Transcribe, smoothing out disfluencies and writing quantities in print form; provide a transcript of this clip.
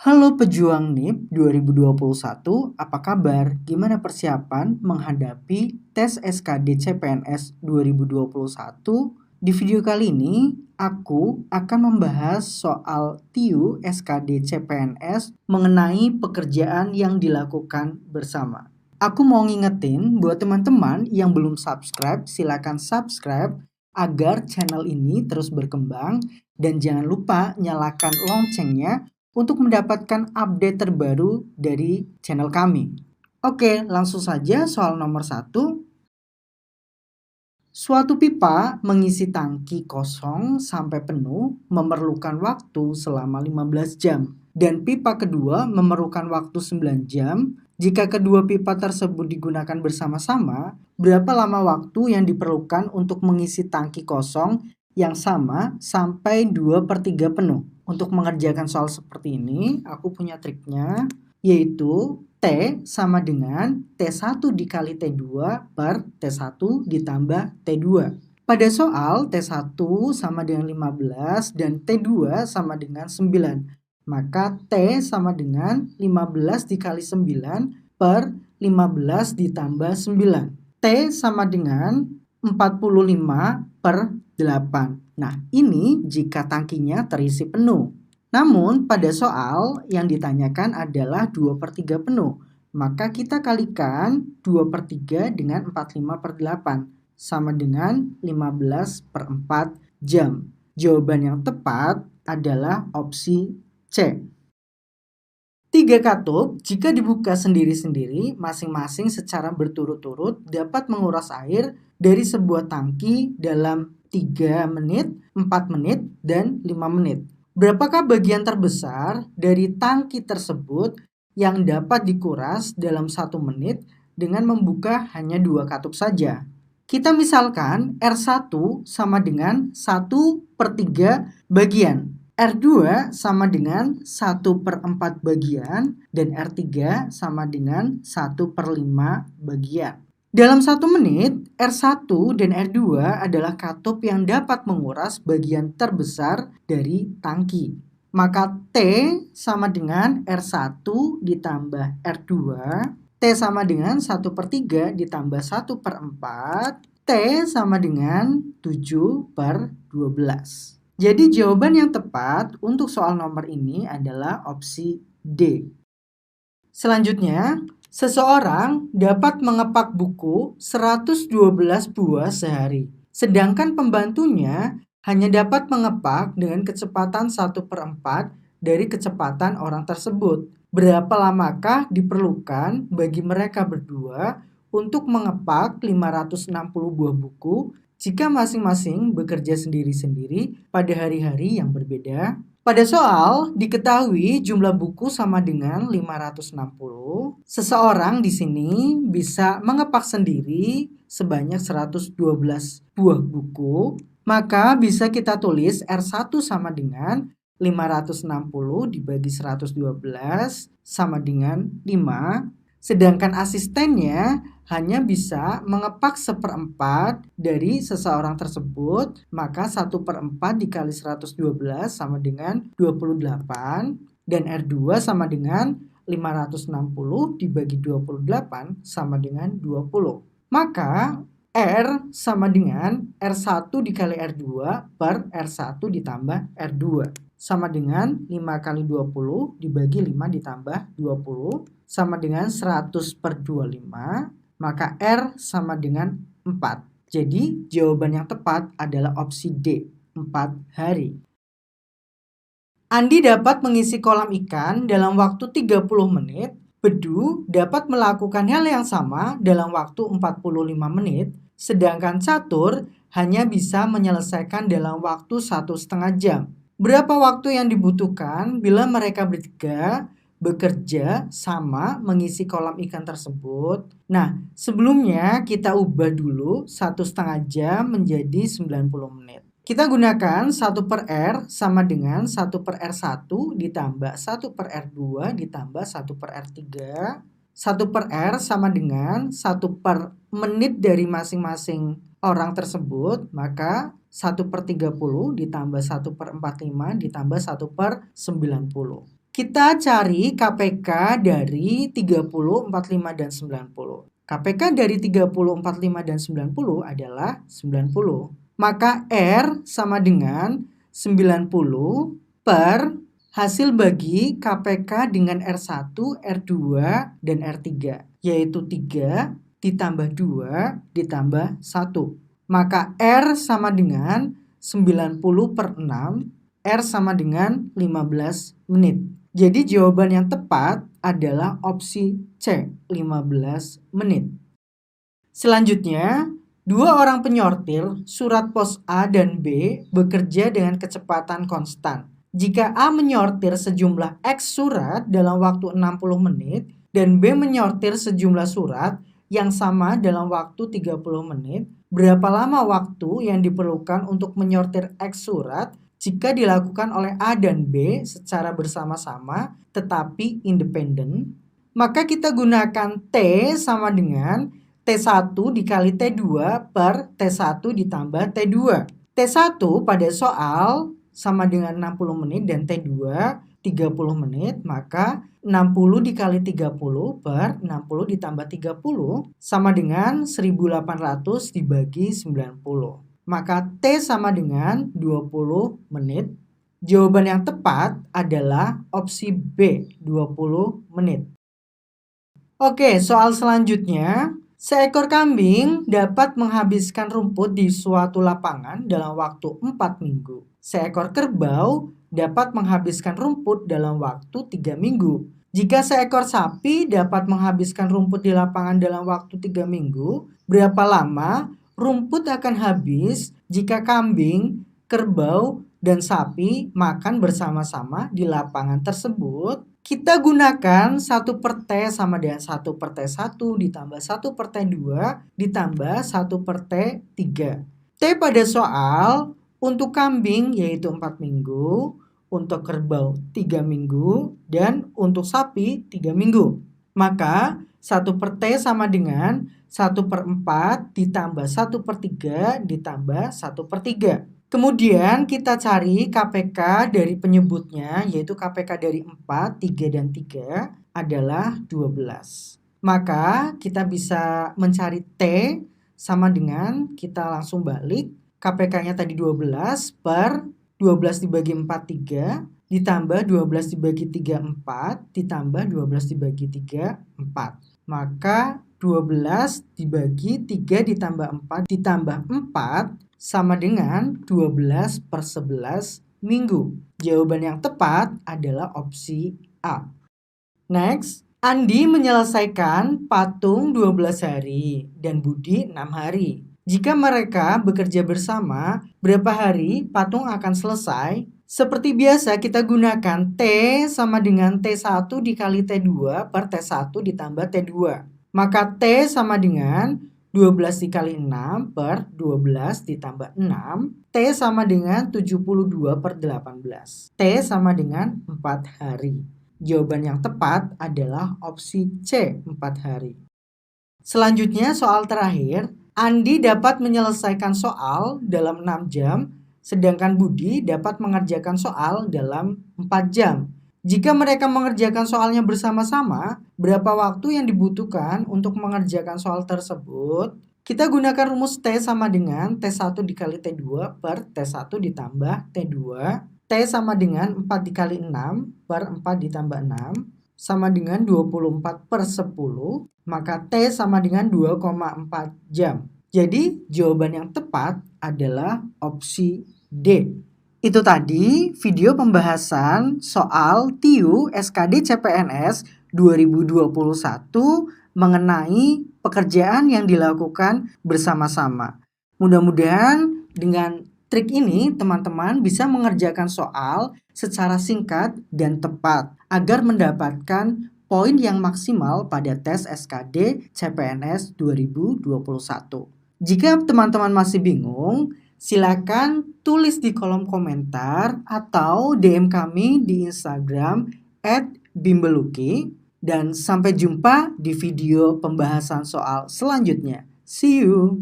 Halo pejuang NIP 2021, apa kabar? Gimana persiapan menghadapi tes SKD CPNS 2021? Di video kali ini, aku akan membahas soal TIU SKD CPNS mengenai pekerjaan yang dilakukan bersama. Aku mau ngingetin buat teman-teman yang belum subscribe, silakan subscribe agar channel ini terus berkembang dan jangan lupa nyalakan loncengnya untuk mendapatkan update terbaru dari channel kami. Oke, langsung saja soal nomor 1. Suatu pipa mengisi tangki kosong sampai penuh memerlukan waktu selama 15 jam. Dan pipa kedua memerlukan waktu 9 jam. Jika kedua pipa tersebut digunakan bersama-sama, berapa lama waktu yang diperlukan untuk mengisi tangki kosong yang sama sampai 2/3 penuh? Untuk mengerjakan soal seperti ini, aku punya triknya, yaitu T sama dengan T1 dikali T2 per T1 ditambah T2. Pada soal, T1 sama dengan 15 dan T2 sama dengan 9. Maka T sama dengan 15 dikali 9 per 15 ditambah 9. T sama dengan 45 per 8. Nah, ini jika tangkinya terisi penuh. Namun, pada soal yang ditanyakan adalah 2/3 penuh. Maka kita kalikan 2/3 dengan 45 per 8. Sama dengan 15/4 jam. Jawaban yang tepat adalah opsi C. 3 katup jika dibuka sendiri-sendiri masing-masing secara berturut-turut dapat menguras air dari sebuah tangki dalam 3 menit, 4 menit, dan 5 menit. Berapakah bagian terbesar dari tangki tersebut yang dapat dikuras dalam 1 menit dengan membuka hanya 2 katup saja? Kita misalkan R1 sama dengan 1/3 bagian. R2 sama dengan 1/4 bagian dan R3 sama dengan 1/5 bagian. Dalam 1 menit, R1 dan R2 adalah katup yang dapat menguras bagian terbesar dari tangki. Maka T sama dengan R1 ditambah R2, T sama dengan 1/3 ditambah 1/4, T sama dengan 7/12. Jadi jawaban yang tepat untuk soal nomor ini adalah opsi D. Selanjutnya, seseorang dapat mengepak buku 112 buah sehari, sedangkan pembantunya hanya dapat mengepak dengan kecepatan 1/4 dari kecepatan orang tersebut. Berapa lamakah diperlukan bagi mereka berdua untuk mengepak 560 buah buku jika masing-masing bekerja sendiri-sendiri pada hari-hari yang berbeda? Pada soal, diketahui jumlah buku sama dengan 560. Seseorang di sini bisa mengepak sendiri sebanyak 112 buah buku. Maka bisa kita tulis R1 sama dengan 560 dibagi 112 sama dengan 5. Sedangkan asistennya hanya bisa mengepak 1/4 dari seseorang tersebut, maka 1/4 dikali 112 sama dengan 28, dan R2 sama dengan 560 dibagi 28 sama dengan 20. Maka R sama dengan R1 dikali R2 per R1 ditambah R2. Sama dengan 5 kali 20 dibagi 5 ditambah 20 sama dengan 100/25, maka R sama dengan 4. Jadi jawaban yang tepat adalah opsi D, 4 hari. Andi dapat mengisi kolam ikan dalam waktu 30 menit, Bedu dapat melakukan hal yang sama dalam waktu 45 menit, sedangkan Catur hanya bisa menyelesaikan dalam waktu 1,5 jam. Berapa waktu yang dibutuhkan bila mereka bertiga bekerja sama mengisi kolam ikan tersebut? Nah, sebelumnya kita ubah dulu 1,5 jam menjadi 90 menit. Kita gunakan 1/R sama dengan 1/R1 ditambah 1/R2 ditambah 1/R3. 1/R sama dengan 1 per menit dari masing-masing orang tersebut, maka 1/30 ditambah 1/45 ditambah 1/90. Kita cari KPK dari 30, 45, dan 90. KPK dari 30, 45, dan 90 adalah 90. Maka R sama dengan 90 per hasil bagi KPK dengan R1, R2, dan R3, yaitu 3 ditambah 2 ditambah 1. Maka R sama dengan 90/6, R sama dengan 15 menit. Jadi jawaban yang tepat adalah opsi C, 15 menit. Selanjutnya, 2 orang penyortir surat pos A dan B bekerja dengan kecepatan konstan. Jika A menyortir sejumlah X surat dalam waktu 60 menit dan B menyortir sejumlah surat yang sama dalam waktu 30 menit, berapa lama waktu yang diperlukan untuk menyortir X surat jika dilakukan oleh A dan B secara bersama-sama tetapi independen? Maka kita gunakan T sama dengan T1 dikali T2 per T1 ditambah T2. T1 pada soal sama dengan 60 menit dan T2 30 menit, maka 60 dikali 30 per 60 ditambah 30 sama dengan 1800 dibagi 90. Maka T sama dengan 20 menit. Jawaban yang tepat adalah opsi B, 20 menit. Oke, soal selanjutnya. Seekor kambing dapat menghabiskan rumput di suatu lapangan dalam waktu 4 minggu. Seekor kerbau dapat menghabiskan rumput dalam waktu 3 minggu. Jika seekor sapi dapat menghabiskan rumput di lapangan dalam waktu 3 minggu, berapa lama rumput akan habis jika kambing, kerbau, dan sapi makan bersama-sama di lapangan tersebut? Kita gunakan 1/T sama dengan 1/T1 ditambah 1/T2 ditambah 1/T3. T pada soal untuk kambing yaitu 4 minggu, untuk kerbau 3 minggu, dan untuk sapi 3 minggu. Maka 1/T sama dengan 1/4 ditambah 1/3 ditambah 1/3. Kemudian kita cari KPK dari penyebutnya, yaitu KPK dari 4, 3, dan 3 adalah 12. Maka kita bisa mencari T sama dengan, kita langsung balik, KPK-nya tadi 12 per 12 dibagi 4, 3, ditambah 12 dibagi 3, 4, ditambah 12 dibagi 3, 4. Maka 12 dibagi 3 ditambah 4 ditambah 4 sama dengan 12/11 minggu. Jawaban yang tepat adalah opsi A. Next, Andi menyelesaikan patung 12 hari dan Budi 6 hari. Jika mereka bekerja bersama, berapa hari patung akan selesai? Seperti biasa kita gunakan T sama dengan T1 dikali T2 per T1 ditambah T2. Maka T sama dengan 12 dikali 6 per 12 ditambah 6. T sama dengan 72 per 18. T sama dengan 4 hari. Jawaban yang tepat adalah opsi C, 4 hari. Selanjutnya soal terakhir. Andi dapat menyelesaikan soal dalam 6 jam, sedangkan Budi dapat mengerjakan soal dalam 4 jam. Jika mereka mengerjakan soalnya bersama-sama, berapa waktu yang dibutuhkan untuk mengerjakan soal tersebut? Kita gunakan rumus T sama dengan T1 dikali T2 per T1 ditambah T2. T sama dengan 4 dikali 6 per 4 ditambah 6 sama dengan 24/10. Maka T sama dengan 2,4 jam. Jadi jawaban yang tepat adalah opsi D. Itu tadi video pembahasan soal TIU SKD CPNS 2021 mengenai pekerjaan yang dilakukan bersama-sama. Mudah-mudahan dengan trik ini teman-teman bisa mengerjakan soal secara singkat dan tepat agar mendapatkan poin yang maksimal pada tes SKD CPNS 2021. Jika teman-teman masih bingung, silakan tulis di kolom komentar atau DM kami di Instagram @bimbeluki, dan sampai jumpa di video pembahasan soal selanjutnya. See you!